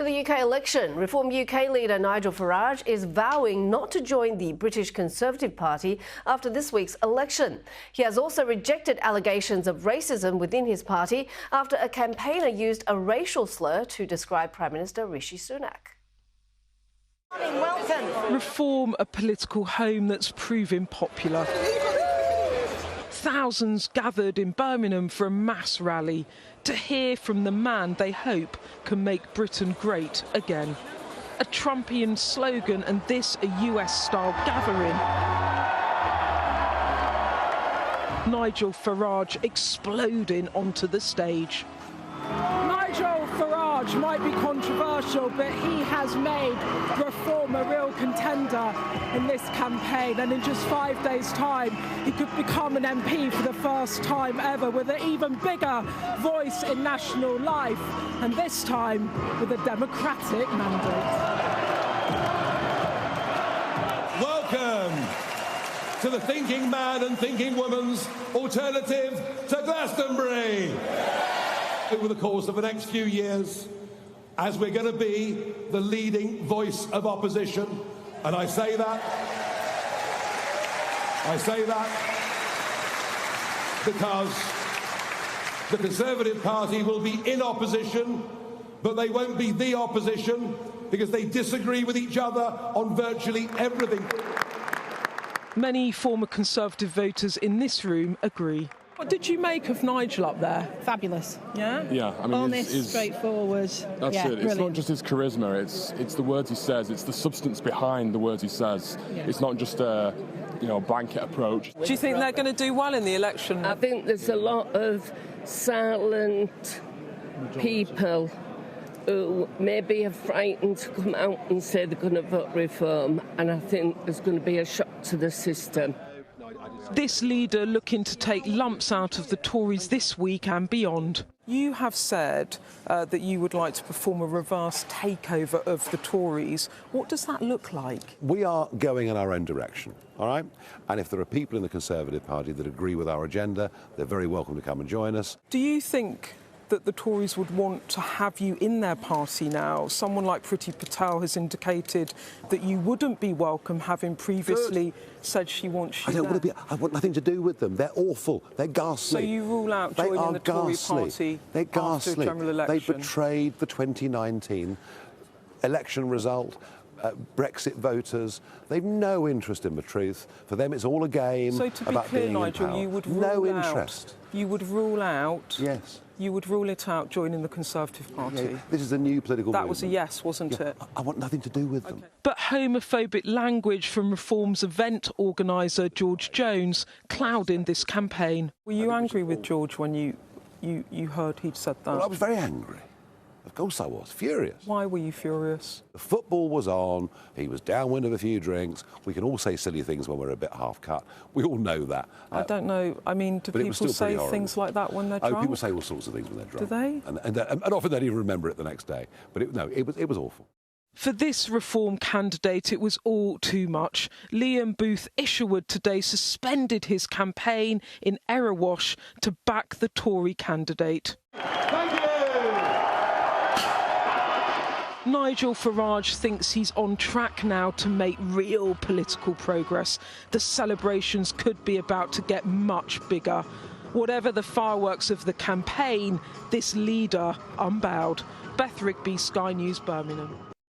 To the UK election, Reform UK leader Nigel Farage is vowing not to join the British Conservative Party after this week's election. He has also rejected allegations of racism within his party after a campaigner used a racial slur to describe Prime Minister Rishi Sunak. Welcome. Reform a political home that's proving popular. Thousands gathered in Birmingham for a mass rally to hear from the man they hope can make Britain great again. A Trumpian slogan and this a US-style gathering. Nigel Farage exploding onto the stage. Nigel Farage might be controversial, but he has made Reform a real contender in this campaign, and in just 5 days' time he could become an MP for the first time ever, with an even bigger voice in national life, and this time with a democratic mandate. Welcome to the thinking man and thinking woman's alternative to Glastonbury. Over the course of the next few years, as we're going to be the leading voice of opposition, and I say that because the Conservative Party will be in opposition, but they won't be the opposition because they disagree with each other on virtually everything. Many former Conservative voters in this room agree. What did you make of Nigel up there? Fabulous. Yeah? Yeah, I mean, honest, straightforward. That's it. It's not just his charisma, it's the words he says, it's the substance behind the words he says. Yeah. It's not just a blanket approach. Do you think they're going to do well in the election? I think there's a lot of silent people who maybe are frightened to come out and say they're going to vote Reform, and I think there's going to be a shock to the system. This leader looking to take lumps out of the Tories this week and beyond. You have said that you would like to perform a reverse takeover of the Tories. What does that look like? We are going in our own direction, all right? And if there are people in the Conservative Party that agree with our agenda, they're very welcome to come and join us. Do you think that the Tories would want to have you in their party now? Someone like Priti Patel has indicated that you wouldn't be welcome, having previously said she wants you I want nothing to do with them. They're awful. They're ghastly. So you rule out joining the Tory party They're ghastly. after a general election? They betrayed the 2019 election result. Brexit voters, they've no interest in the truth. For them, it's all a game. So to be about clear, being Nigel, in power. you would rule interest. You would rule out. Yes. You would rule it out joining the Conservative Party. Yeah, this is a new political movement. That was a yes, wasn't it? I want nothing to do with them. But homophobic language from Reform's event organiser George Jones clouding this campaign. Were you angry with George when you heard he'd said that? Well, I was very angry. Of course I was. Furious. Why were you furious? The football was on. He was downwind of a few drinks. We can all say silly things when we're a bit half-cut. We all know that. I don't know. I mean, do people say things like that when they're drunk? Oh, people say all sorts of things when they're drunk. Do they? And often they don't even remember it the next day. But it was awful. For this Reform candidate, it was all too much. Liam Booth Isherwood today suspended his campaign in Erewash to back the Tory candidate. Thank you. Nigel Farage thinks he's on track now to make real political progress. The celebrations could be about to get much bigger. Whatever the fireworks of the campaign, this leader unbowed. Beth Rigby, Sky News, Birmingham.